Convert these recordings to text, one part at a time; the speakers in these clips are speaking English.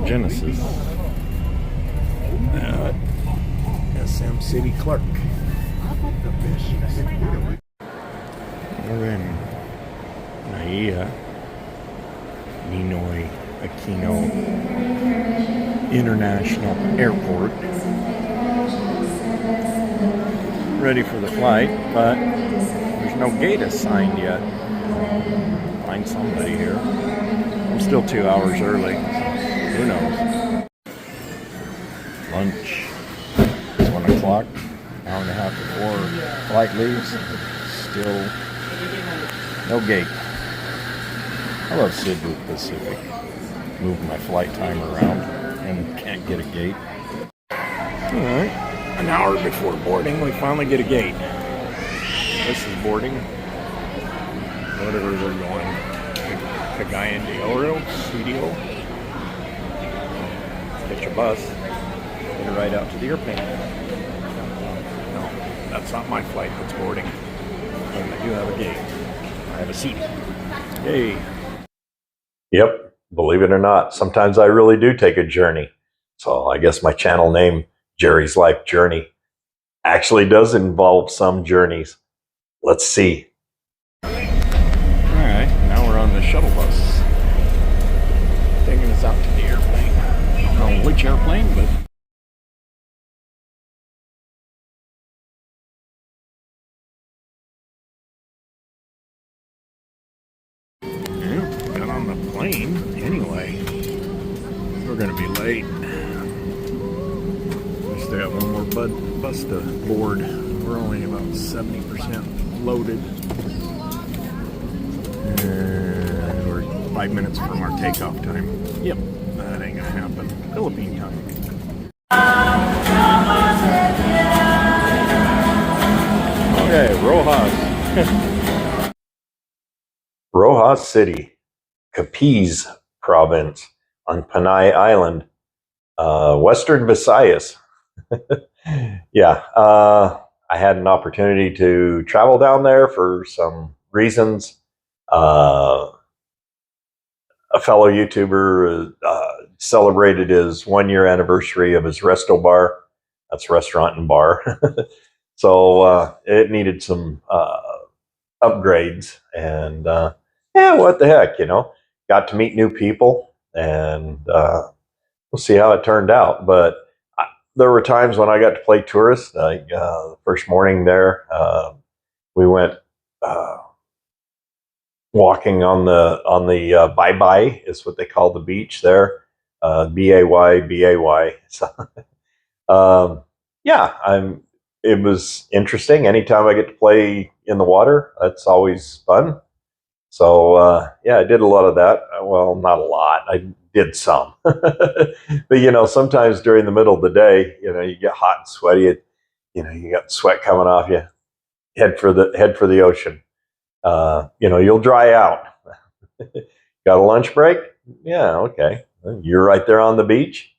Genesis. SM City Clerk. We're in Naiya, Ninoy Aquino International Airport. Ready for the flight, but there's no gate assigned yet. Find somebody here. I'm still 2 hours early. Who knows? Lunch. It's 1 o'clock. Hour and a half before flight leaves. Still no gate. I love Cebu Pacific. Moving my flight time around and can't get a gate. Alright. An hour before boarding, we finally get a gate. This is boarding. Whatever we're going. Cagayan de Oro, CDO. Get your bus. Get it right out to the airplane. No, that's not my flight that's boarding. And I do have a gate. I have a seat. Yay. Yep, believe it or not, sometimes I really do take a journey. So I guess my channel name, Jerry's Life Journey, actually does involve some journeys. Let's see. Alright, now we're on the shuttle bus. Taking us out to the airplane. I don't know which airplane, but... yeah, got on the plane anyway. We're going to be late. We still got one more bus to board. We're only about 70% loaded. And we're 5 minutes from our takeoff time. Yep, that ain't gonna happen. Philippine time. Okay, Roxas. Roxas City, Capiz Province on Panay Island, Western Visayas. Yeah, I had an opportunity to travel down there for some reasons. A fellow YouTuber celebrated his 1-year anniversary of his resto bar. That's restaurant and bar. So it needed some upgrades, and yeah, what the heck, you know, got to meet new people, and we'll see how it turned out. But there were times when I got to play tourist. Like the first morning there, we went walking on the bye-bye is what they call the beach there, B-A-Y. So, yeah, it was interesting. Anytime I get to play in the water, that's always fun. So, yeah, I did a lot of that. Well, not a lot. I did some. But, you know, sometimes during the middle of the day, you know, you get hot and sweaty. You know, you got sweat coming off you. Head for the ocean. You know, you'll dry out. Got a lunch break? Yeah, okay. You're right there on the beach.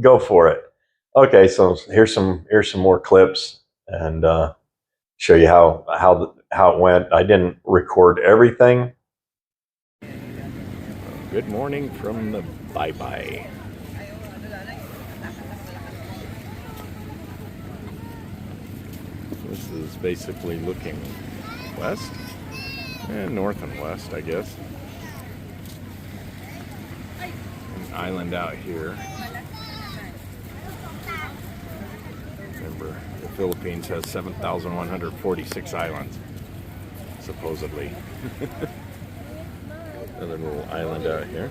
Go for it. Okay, so here's some more clips, and show you how it went. I didn't record everything. Good morning from the bye-bye. This is basically looking west and north and west, I guess. An island out here. Remember, the Philippines has 7,146 islands, supposedly. Another little island out here.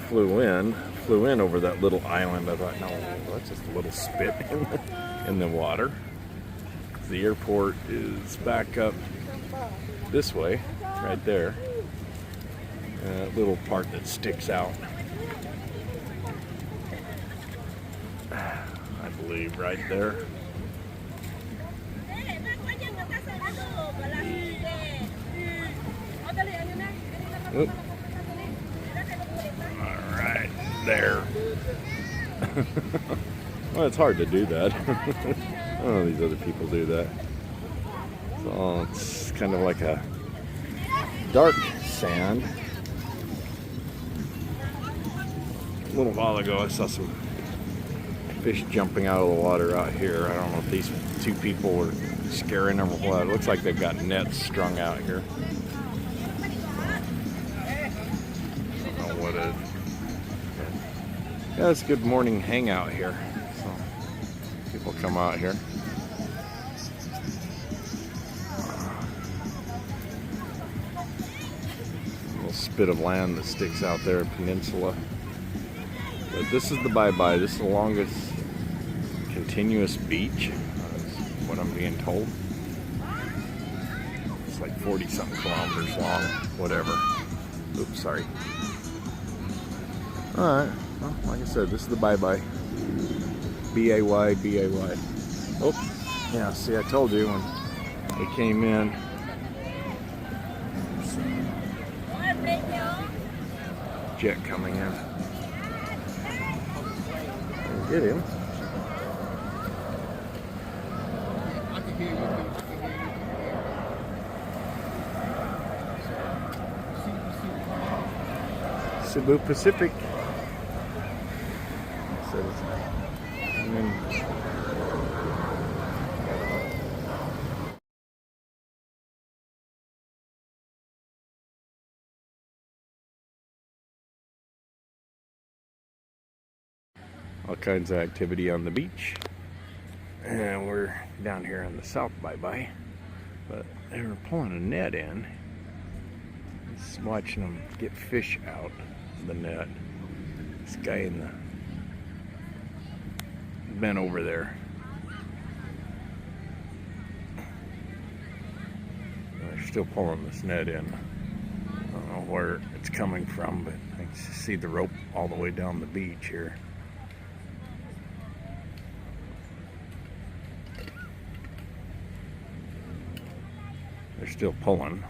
Flew in over that little island. I thought, no, that's just a little spit in the water. The airport is back up this way, right there. That little part that sticks out, I believe, right there. Oop. All right, there. Well, it's hard to do that. I don't know these other people do that. So it's kind of like a dark sand. A little while ago I saw some fish jumping out of the water out here. I don't know if these two people were scaring them or what. It looks like they've got nets strung out here. I don't know what it is. Yeah, it's a good morning hangout here. So people come out here. A little spit of land that sticks out there, peninsula. But this is the bye-bye. This is the longest continuous beach, is what I'm being told. It's like 40-something kilometers long, whatever. Oops, sorry. Alright, well, like I said, this is the bye-bye. B-A-Y, B-A-Y. Oh, yeah, see, I told you when they came in. Jet coming in. Get him. Cebu Pacific. And then all kinds of activity on the beach. And we're down here on the south bye-bye. But they were pulling a net in. Just watching them get fish out of the net. This guy in the bent over there. They're still pulling this net in. I don't know where it's coming from, but I can see the rope all the way down the beach here. They're still pulling.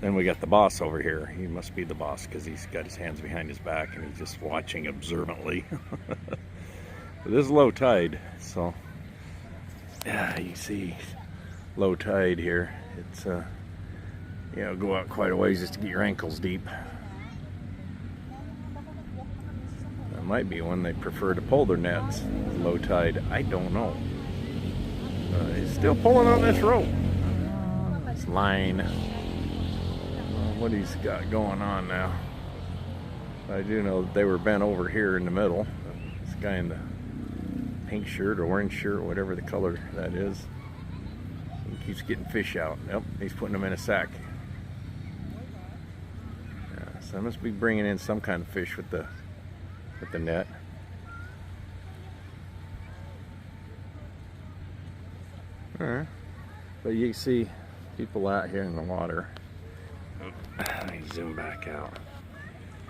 Then we got the boss over here. He must be the boss because he's got his hands behind his back and he's just watching observantly. But this is low tide, so yeah, you see low tide here. It's you know, go out quite a ways just to get your ankles deep. That might be when they prefer to pull their nets. Low tide, I don't know. He's still pulling on this rope. This line. What he's got going on now. I do know that they were bent over here in the middle. This guy in the pink shirt or orange shirt, whatever the color that is, he keeps getting fish out. Yep, he's putting them in a sack. Yeah, so I must be bringing in some kind of fish with the net. All right, but you see people out here in the water. Let me zoom back out.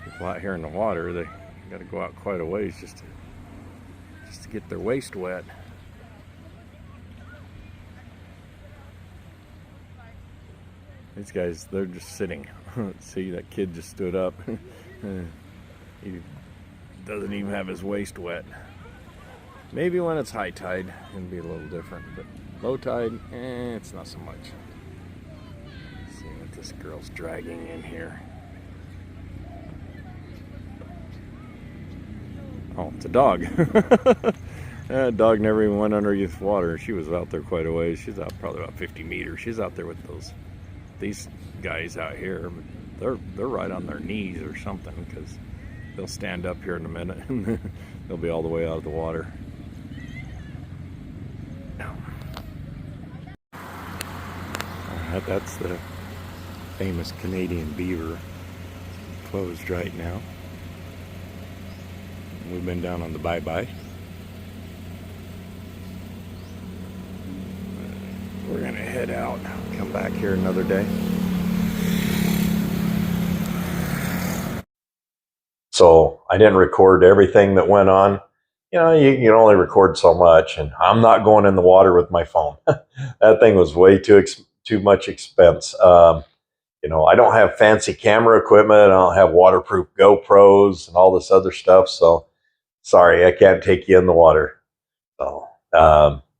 People out here in the water, they got to go out quite a ways just to get their waist wet. These guys, they're just sitting. See, that kid just stood up. He doesn't even have his waist wet. Maybe when it's high tide, it'll be a little different, but low tide, it's not so much. Let's see what this girl's dragging in here. Oh, it's a dog. That dog never even went underneath water. She was out there quite a ways. She's out probably about 50 meters. She's out there with these guys out here. They're right on their knees or something, because they'll stand up here in a minute and they'll be all the way out of the water. That's the famous Canadian beaver. It's closed right now. We've been down on the bye-bye. We're gonna head out, come back here another day. So I didn't record everything that went on. You know, you can only record so much, and I'm not going in the water with my phone. That thing was way too much expense. You know, I don't have fancy camera equipment. I don't have waterproof GoPros and all this other stuff. So sorry, I can't take you in the water. So,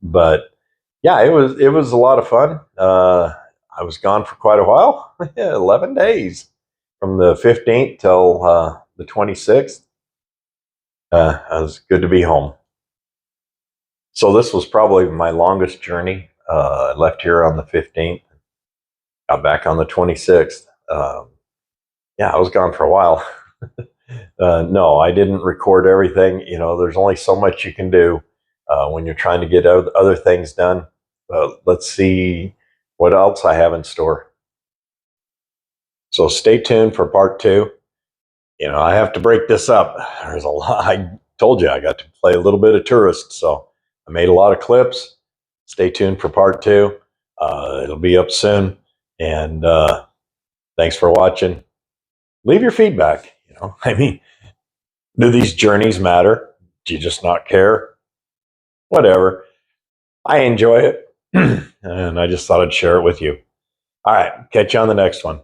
but yeah, it was a lot of fun. I was gone for quite a while. 11 days from the 15th till the 26th. It was good to be home. So this was probably my longest journey. I left here on the 15th, got back on the 26th. Yeah, I was gone for a while. No, I didn't record everything. You know, there's only so much you can do when you're trying to get other things done. Let's see what else I have in store. So stay tuned for part 2. You know, I have to break this up. There's a lot. I told you I got to play a little bit of tourist, so I made a lot of clips. Stay tuned for part 2. It'll be up soon. And thanks for watching. Leave your feedback. You know, I mean, do these journeys matter? Do you just not care? Whatever. I enjoy it, and I just thought I'd share it with you. All right, catch you on the next one.